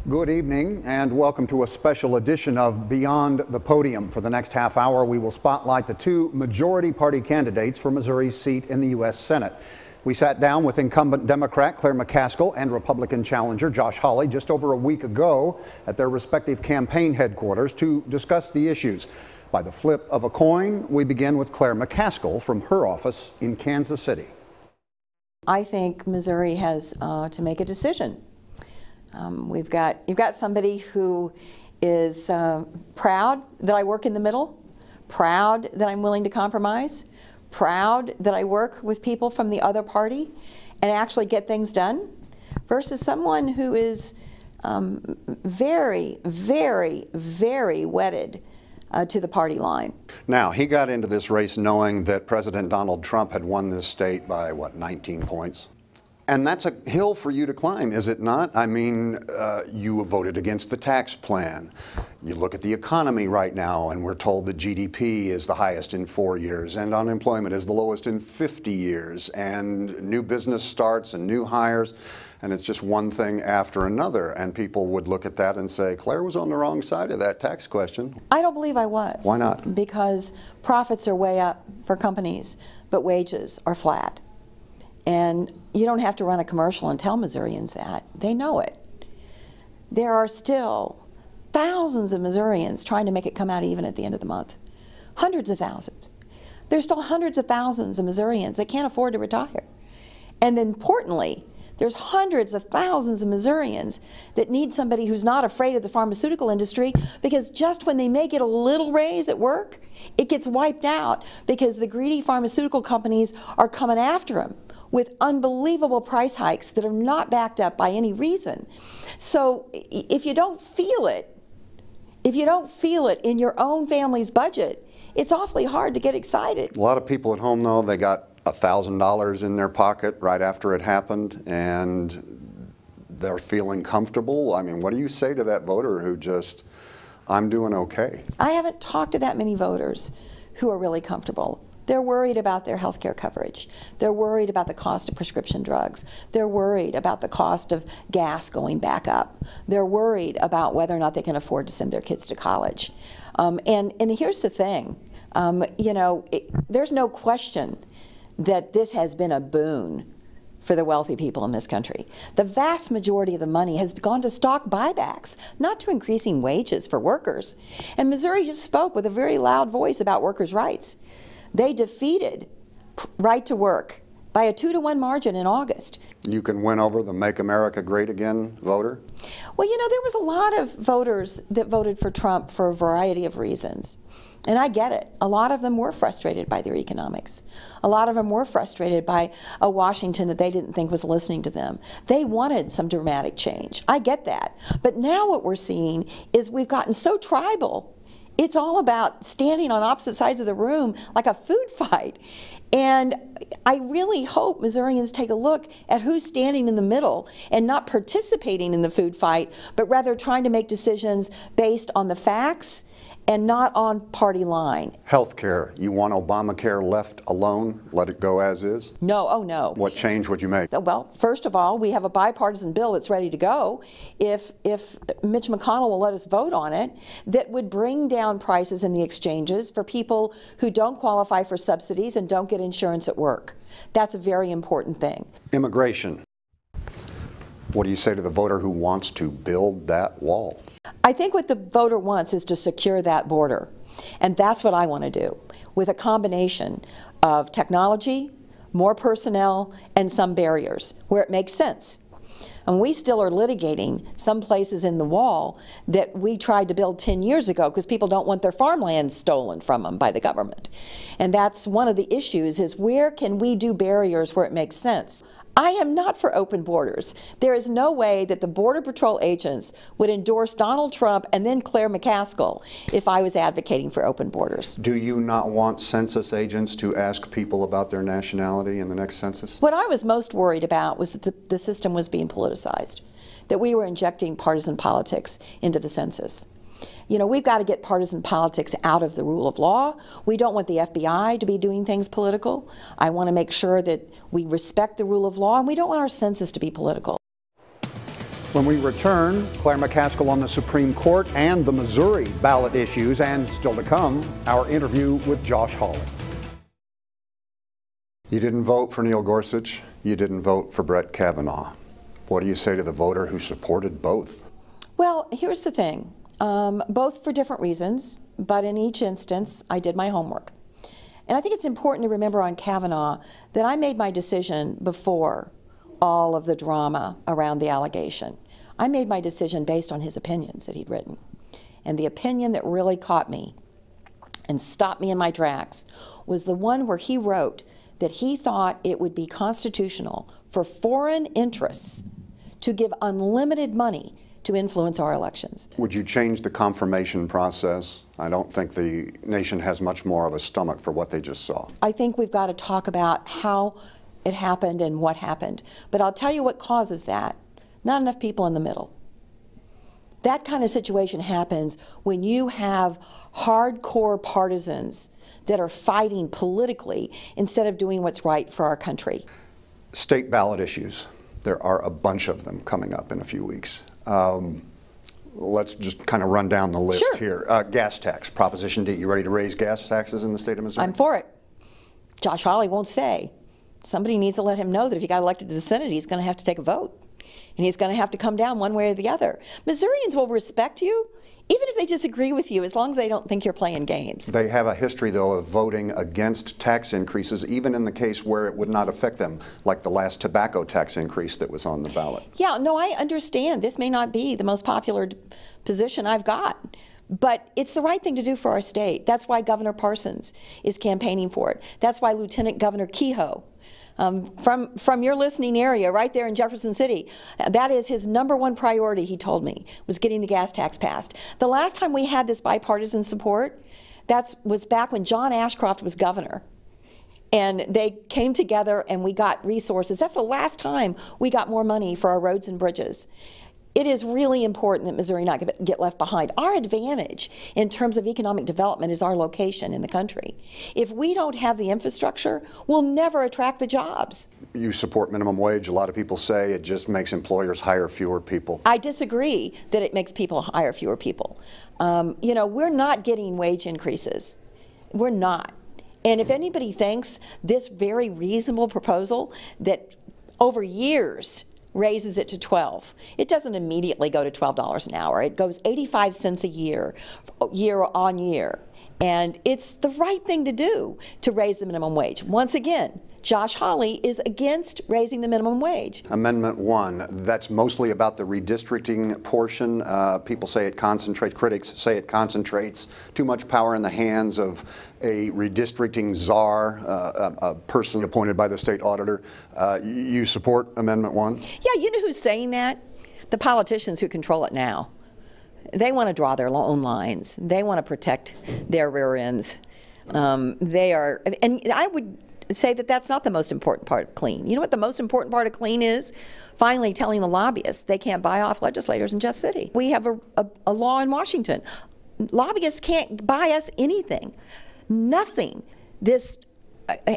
Good evening and welcome to a special edition of Beyond the Podium. For the next half hour, we will spotlight the two majority party candidates for Missouri's seat in the U.S. Senate. We sat down with incumbent Democrat Claire McCaskill and Republican challenger Josh Hawley just over a week ago at their respective campaign headquarters to discuss the issues. By the flip of a coin, we begin with Claire McCaskill from her office in Kansas City. I think Missouri has to make a decision. You've got somebody who is proud that I work in the middle, proud that I'm willing to compromise, proud that I work with people from the other party and actually get things done, versus someone who is very, very, very wedded to the party line. Now, he got into this race knowing that President Donald Trump had won this state by, what, 19 points? And that's a hill for you to climb, is it not? I mean, you voted against the tax plan. You look at the economy right now, and we're told that GDP is the highest in 4 years, and unemployment is the lowest in 50 years, and new business starts and new hires, and it's just one thing after another. And people would look at that and say, Claire was on the wrong side of that tax question. I don't believe I was. Why not? Because profits are way up for companies, but wages are flat. And you don't have to run a commercial and tell Missourians that. They know it. There are still thousands of Missourians trying to make it come out even at the end of the month. Hundreds of thousands. There's still hundreds of thousands of Missourians that can't afford to retire. And then importantly, there's hundreds of thousands of Missourians that need somebody who's not afraid of the pharmaceutical industry, because just when they may get a little raise at work, it gets wiped out because the greedy pharmaceutical companies are coming after them with unbelievable price hikes that are not backed up by any reason. So if you don't feel it, in your own family's budget, it's awfully hard to get excited. A lot of people at home, though, they got $1,000 in their pocket right after it happened, and they're feeling comfortable. I mean, what do you say to that voter who just, I'm doing okay? I haven't talked to that many voters who are really comfortable. They're worried about their health care coverage. They're worried about the cost of prescription drugs. They're worried about the cost of gas going back up. They're worried about whether or not they can afford to send their kids to college. And here's the thing, there's no question that this has been a boon for the wealthy people in this country. The vast majority of the money has gone to stock buybacks, not to increasing wages for workers. And Missouri just spoke with a very loud voice about workers' rights. They defeated right to work by a 2-to-1 margin in August. You can win over the Make America Great Again voter? Well, there was a lot of voters that voted for Trump for a variety of reasons. And I get it. A lot of them were frustrated by their economics. A lot of them were frustrated by a Washington that they didn't think was listening to them. They wanted some dramatic change. I get that. But now what we're seeing is we've gotten so tribal. It's all about standing on opposite sides of the room like a food fight. And I really hope Missourians take a look at who's standing in the middle and not participating in the food fight, but rather trying to make decisions based on the facts and not on party line. Health care. You want Obamacare left alone? Let it go as is? No, oh no. What change would you make? Well, first of all, we have a bipartisan bill that's ready to go. If Mitch McConnell will let us vote on it, that would bring down prices in the exchanges for people who don't qualify for subsidies and don't get insurance at work. That's a very important thing. Immigration. What do you say to the voter who wants to build that wall? I think what the voter wants is to secure that border. And that's what I want to do, with a combination of technology, more personnel, and some barriers where it makes sense. And we still are litigating some places in the wall that we tried to build 10 years ago because people don't want their farmland stolen from them by the government. And that's one of the issues, is where can we do barriers where it makes sense? I am not for open borders. There is no way that the Border Patrol agents would endorse Donald Trump and then Claire McCaskill if I was advocating for open borders. Do you not want census agents to ask people about their nationality in the next census? What I was most worried about was that the system was being politicized, that we were injecting partisan politics into the census. We've got to get partisan politics out of the rule of law. We don't want the FBI to be doing things political. I want to make sure that we respect the rule of law, and we don't want our census to be political. When we return, Claire McCaskill on the Supreme Court and the Missouri ballot issues, and still to come, our interview with Josh Hawley. You didn't vote for Neil Gorsuch. You didn't vote for Brett Kavanaugh. What do you say to the voter who supported both? Well, here's the thing. Both for different reasons, but in each instance, I did my homework. And I think it's important to remember on Kavanaugh that I made my decision before all of the drama around the allegation. I made my decision based on his opinions that he'd written. And the opinion that really caught me and stopped me in my tracks was the one where he wrote that he thought it would be constitutional for foreign interests to give unlimited money to influence our elections. Would you change the confirmation process? I don't think the nation has much more of a stomach for what they just saw. I think we've got to talk about how it happened and what happened. But I'll tell you what causes that. Not enough people in the middle. That kind of situation happens when you have hardcore partisans that are fighting politically instead of doing what's right for our country. State ballot issues. There are a bunch of them coming up in a few weeks. Let's just kind of run down the list here. Gas tax, Proposition D. You ready to raise gas taxes in the state of Missouri? I'm for it. Josh Hawley won't say. Somebody needs to let him know that if he got elected to the Senate, he's going to have to take a vote. And he's going to have to come down one way or the other. Missourians will respect you, even if they disagree with you, as long as they don't think you're playing games. They have a history, though, of voting against tax increases, even in the case where it would not affect them, like the last tobacco tax increase that was on the ballot. Yeah, no, I understand. This may not be the most popular position I've got, but it's the right thing to do for our state. That's why Governor Parsons is campaigning for it. That's why Lieutenant Governor Kehoe, from your listening area right there in Jefferson City, that is his #1 priority, he told me, was getting the gas tax passed. The last time we had this bipartisan support, that was back when John Ashcroft was governor. And they came together and we got resources. That's the last time we got more money for our roads and bridges. It is really important that Missouri not get left behind. Our advantage in terms of economic development is our location in the country. If we don't have the infrastructure, we'll never attract the jobs. You support minimum wage. A lot of people say it just makes employers hire fewer people. I disagree that it makes people hire fewer people. You know, we're not getting wage increases. We're not. And if anybody thinks this very reasonable proposal that over years raises it to 12. It doesn't immediately go to $12 an hour. It goes 85 cents a year, year on year. And it's the right thing to do to raise the minimum wage. Once again, Josh Hawley is against raising the minimum wage. Amendment 1, that's mostly about the redistricting portion. People say it concentrates, critics say it concentrates too much power in the hands of a redistricting czar, a person appointed by the state auditor. You support Amendment 1? Yeah, you know who's saying that? The politicians who control it now. They want to draw their own lines. They want to protect their rear ends. They are, and I would say that that's not the most important part of clean. You know what the most important part of clean is? Finally telling the lobbyists they can't buy off legislators in Jeff City. We have a law in Washington. Lobbyists can't buy us anything. Nothing. This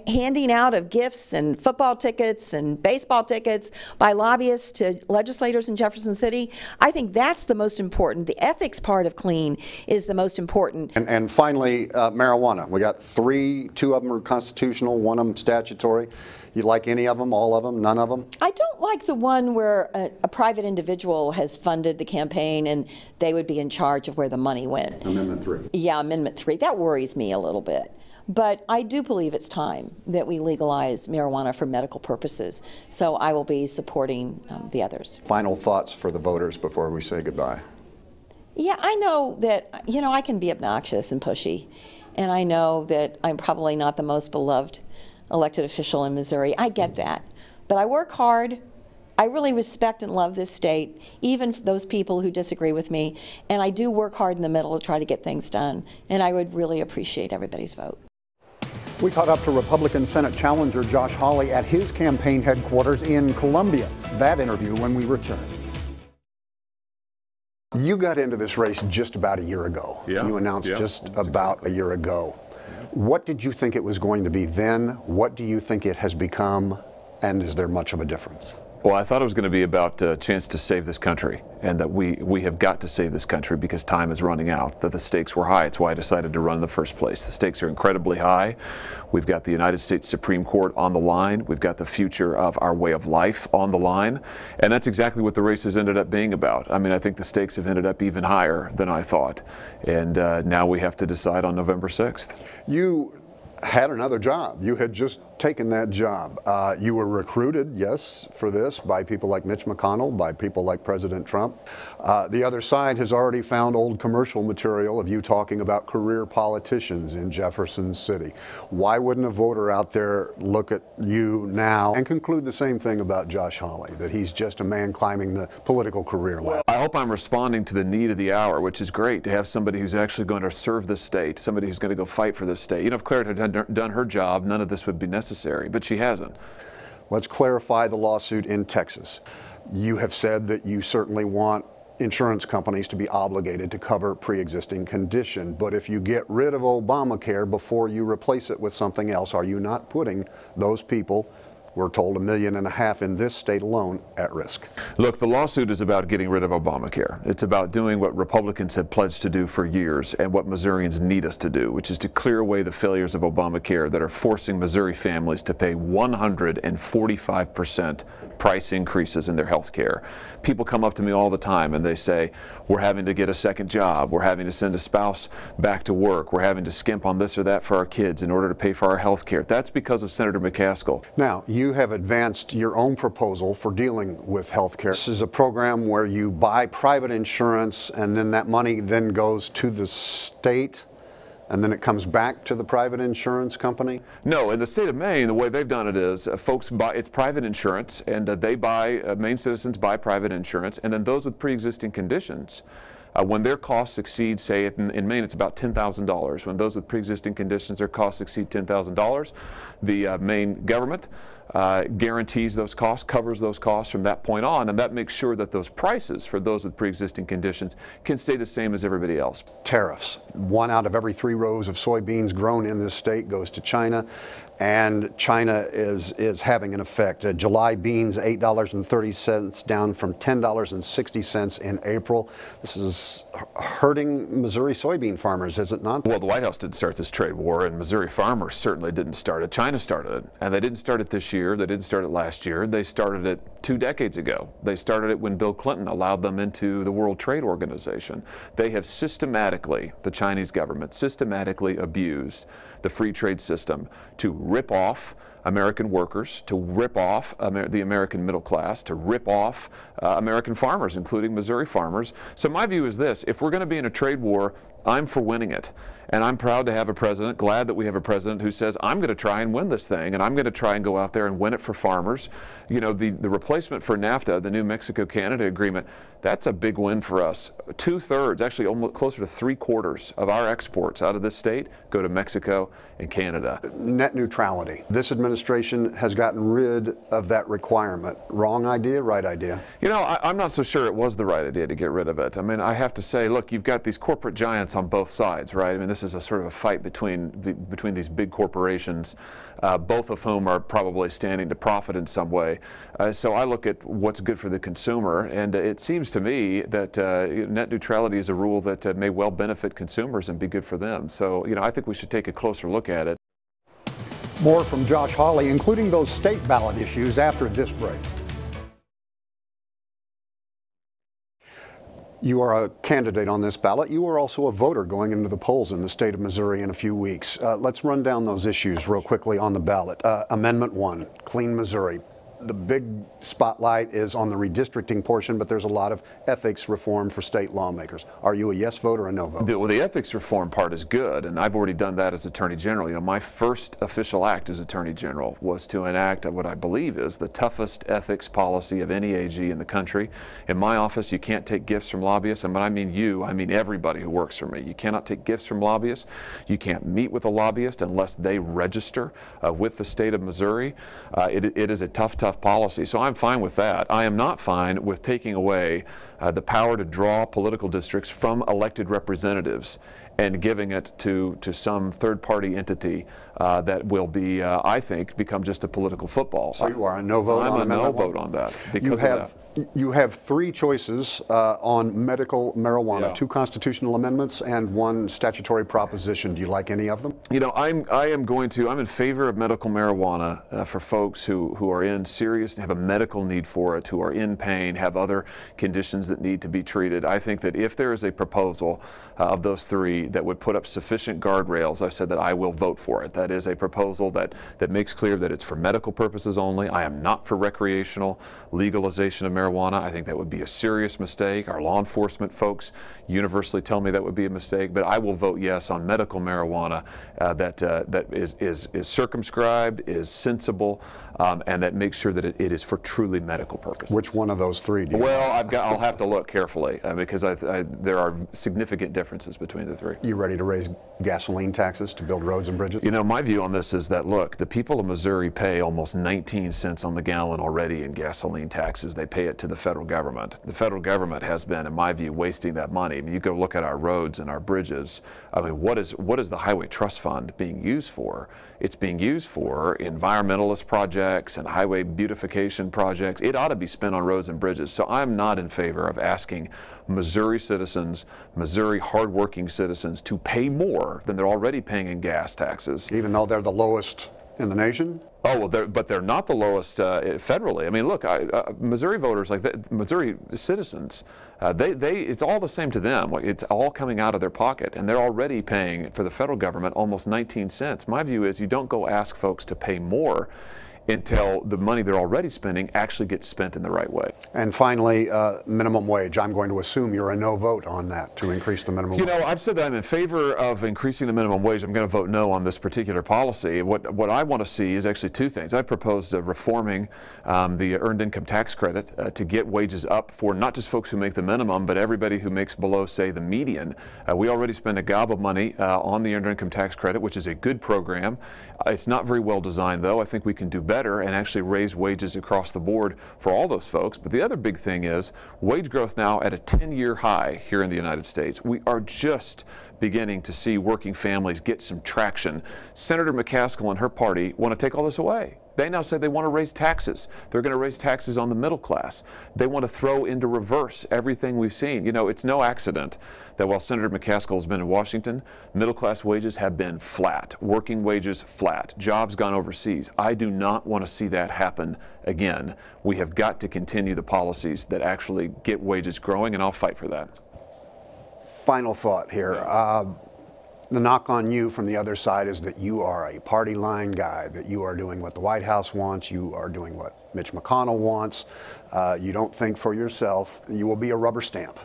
handing out of gifts and football tickets and baseball tickets by lobbyists to legislators in Jefferson City, I think that's the most important. The ethics part of clean is the most important. And finally, marijuana. We got 3, 2 of them are constitutional, 1 of them statutory. You like any of them, all of them, none of them? I don't like the one where a private individual has funded the campaign and they would be in charge of where the money went. Amendment 3. Yeah, Amendment 3. That worries me a little bit. But I do believe it's time that we legalize marijuana for medical purposes. So I will be supporting the others. Final thoughts for the voters before we say goodbye. Yeah, I know that, you know, I can be obnoxious and pushy. And I know that I'm probably not the most beloved elected official in Missouri. I get that. But I work hard. I really respect and love this state, even those people who disagree with me. And I do work hard in the middle to try to get things done. And I would really appreciate everybody's vote. We caught up to Republican Senate challenger Josh Hawley at his campaign headquarters in Columbia. That interview when we return. You got into this race just about a year ago. Yeah. You announced just about a year ago. What did you think it was going to be then? What do you think it has become? And is there much of a difference? Well, I thought it was going to be about a chance to save this country, and that we have got to save this country because time is running out, that the stakes were high. It's why I decided to run in the first place. The stakes are incredibly high. We've got the United States Supreme Court on the line. We've got the future of our way of life on the line, and that's exactly what the race has ended up being about. I mean, I think the stakes have ended up even higher than I thought, and now we have to decide on November 6th. You had another job. You had just taken that job. You were recruited, yes, for this by people like Mitch McConnell, by people like President Trump. The other side has already found old commercial material of you talking about career politicians in Jefferson City. Why wouldn't a voter out there look at you now and conclude the same thing about Josh Hawley, that he's just a man climbing the political career ladder? I hope I'm responding to the need of the hour, which is great to have somebody who's actually going to serve this state, somebody who's going to go fight for this state. You know, if Claire had done her job, none of this would be necessary, but she hasn't. Let's clarify the lawsuit in Texas. You have said that you certainly want insurance companies to be obligated to cover pre-existing condition, but if you get rid of Obamacare before you replace it with something else, are you not putting those people, we're told 1.5 million in this state alone, at risk? Look, the lawsuit is about getting rid of Obamacare. It's about doing what Republicans have pledged to do for years and what Missourians need us to do, which is to clear away the failures of Obamacare that are forcing Missouri families to pay 145% price increases in their health care. People come up to me all the time and they say, we're having to get a second job, we're having to send a spouse back to work, we're having to skimp on this or that for our kids in order to pay for our health care. That's because of Senator McCaskill. Now, you have advanced your own proposal for dealing with health care. This is a program where you buy private insurance and then that money then goes to the state and then it comes back to the private insurance company? No, in the state of Maine, the way they've done it is folks buy, it's private insurance, and they buy, Maine citizens buy private insurance, and then those with pre-existing conditions, when their costs exceed, say in Maine it's about $10,000. When those with pre-existing conditions, their costs exceed $10,000, the Maine government guarantees those costs, covers those costs from that point on, and that makes sure that those prices for those with pre-existing conditions can stay the same as everybody else. Tariffs. 1 out of every 3 rows of soybeans grown in this state goes to China, and China is having an effect. July beans, $8.30 down from $10.60 in April. This is hurting Missouri soybean farmers, is it not? Well, the White House didn't start this trade war, and Missouri farmers certainly didn't start it. China started it, and they didn't start it this year. They didn't start it last year. They started it 2 decades ago. They started it when Bill Clinton allowed them into the World Trade Organization. They have systematically, the Chinese government, systematically abused the free trade system to rip off American workers, to rip off the American middle class, to rip off American farmers, including Missouri farmers. So my view is this: if we're going to be in a trade war, I'm for winning it. And I'm proud to have a president, glad that we have a president who says, I'm going to try and win this thing, and I'm going to try and go out there and win it for farmers. You know, the replacement for NAFTA, the new Mexico-Canada agreement, that's a big win for us. 2/3, actually almost closer to 3/4 of our exports out of this state go to Mexico and Canada. Net neutrality. This administration has gotten rid of that requirement. Wrong idea, right idea? You know, I'm not so sure it was the right idea to get rid of it. I mean, I have to say, look, you've got these corporate giants on both sides, right? I mean, this is a sort of a fight between these big corporations, both of whom are probably standing to profit in some way. So I look at what's good for the consumer, and it seems to me that net neutrality is a rule that may well benefit consumers and be good for them. So, you know, I think we should take a closer look at it. More from Josh Hawley, including those state ballot issues, after this break. You are a candidate on this ballot. You are also a voter going into the polls in the state of Missouri in a few weeks. Let's run down those issues real quickly on the ballot. Amendment 1, Clean Missouri. The big spotlight is on the redistricting portion, but there's a lot of ethics reform for state lawmakers. Are you a yes vote or a no vote? Well, the ethics reform part is good, and I've already done that as Attorney General. You know, my first official act as Attorney General was to enact what I believe is the toughest ethics policy of any AG in the country. In my office, you can't take gifts from lobbyists, and when I mean you, I mean everybody who works for me. You cannot take gifts from lobbyists. You can't meet with a lobbyist unless they register with the state of Missouri. It is a tough policy, so I'm fine with that. I am not fine with taking away the power to draw political districts from elected representatives and giving it to some third-party entity that will be, I think, become just a political football. So you are a no vote on I'm a no Amendment 1? vote on that because of that. You have three choices on medical marijuana, Yeah. 2 constitutional amendments and 1 statutory proposition. Do you like any of them? You know, I'm in favor of medical marijuana for folks who are in serious, have a medical need for it, who are in pain, have other conditions that need to be treated. I think that if there is a proposal of those 3 that would put up sufficient guardrails, I've said that I will vote for it. That is a proposal that makes clear that it's for medical purposes only. I am not for recreational legalization of marijuana. I think that would be a serious mistake. Our law enforcement folks universally tell me that would be a mistake, but I will vote yes on medical marijuana that is circumscribed, is sensible, and that makes sure that it is for truly medical purposes. Which one of those 3 do you Well, I'll have to look carefully because there are significant differences between the 3. You ready to raise gasoline taxes to build roads and bridges? You know, my view on this is that, look, the people of Missouri pay almost 19 cents on the gallon already in gasoline taxes. They pay it to the federal government. The federal government has been, in my view, wasting that money. I mean, you go look at our roads and our bridges. I mean, what is the Highway Trust Fund being used for? It's being used for environmentalist projects and highway beautification projects. It ought to be spent on roads and bridges. So I'm not in favor of asking Missouri citizens, Missouri hardworking citizens, to pay more than they're already paying in gas taxes. Even though they're the lowest in the nation? Oh, well, but they're not the lowest federally. I mean, look, Missouri voters, Missouri citizens, it's all the same to them. It's all coming out of their pocket, and they're already paying for the federal government almost 19 cents. My view is you don't go ask folks to pay more until the money they're already spending actually gets spent in the right way. And finally, minimum wage. I'm going to assume you're a no vote on that, to increase the minimum wage. You know, I've said that I'm in favor of increasing the minimum wage. I'm going to vote no on this particular policy. What I want to see is actually 2 things. I proposed reforming the earned income tax credit to get wages up for not just folks who make the minimum, but everybody who makes below, say, the median. We already spend a gob of money on the earned income tax credit, which is a good program. It's not very well designed, though. I think we can do better and actually raise wages across the board for all those folks. But the other big thing is wage growth now at a 10-year high here in the United States. We are just beginning to see working families get some traction. Senator McCaskill and her party want to take all this away. They now say they want to raise taxes. They're going to raise taxes on the middle class. They want to throw into reverse everything we've seen. You know, it's no accident that while Senator McCaskill has been in Washington, middle class wages have been flat, working wages flat, jobs gone overseas. I do not want to see that happen again. We have got to continue the policies that actually get wages growing, and I'll fight for that. Final thought here. The knock on you from the other side is that you are a party line guy, that you are doing what the White House wants, you are doing what Mitch McConnell wants. You don't think for yourself. You will be a rubber stamp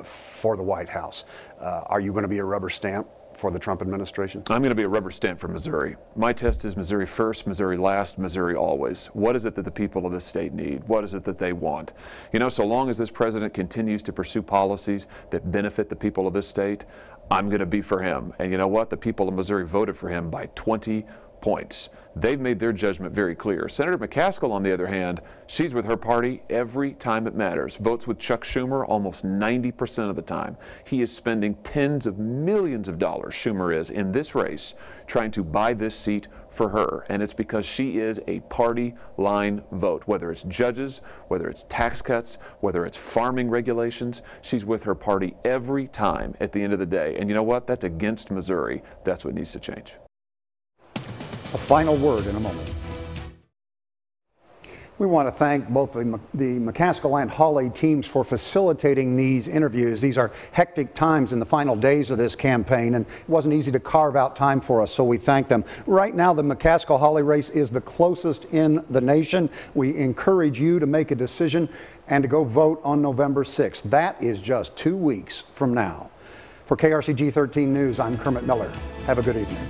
for the White House. Are you going to be a rubber stamp for the Trump administration? I'm going to be a rubber stamp for Missouri. My test is Missouri first, Missouri last, Missouri always. What is it that the people of this state need? What is it that they want? You know, so long as this president continues to pursue policies that benefit the people of this state, I'm going to be for him. And you know what? The people of Missouri voted for him by 20 points. They've made their judgment very clear. Senator McCaskill, on the other hand, she's with her party every time it matters. Votes with Chuck Schumer almost 90% of the time. He is spending tens of millions of dollars, Schumer is, in this race trying to buy this seat for her. And it's because she is a party line vote. Whether it's judges, whether it's tax cuts, whether it's farming regulations, she's with her party every time at the end of the day. And you know what? That's against Missouri. That's what needs to change. A final word in a moment. We want to thank both the McCaskill and Hawley teams for facilitating these interviews. These are hectic times in the final days of this campaign, and it wasn't easy to carve out time for us, so we thank them. Right now, the McCaskill-Hawley race is the closest in the nation. We encourage you to make a decision and to go vote on November 6th. That is just 2 weeks from now. For KRCG 13 News, I'm Kermit Miller. Have a good evening.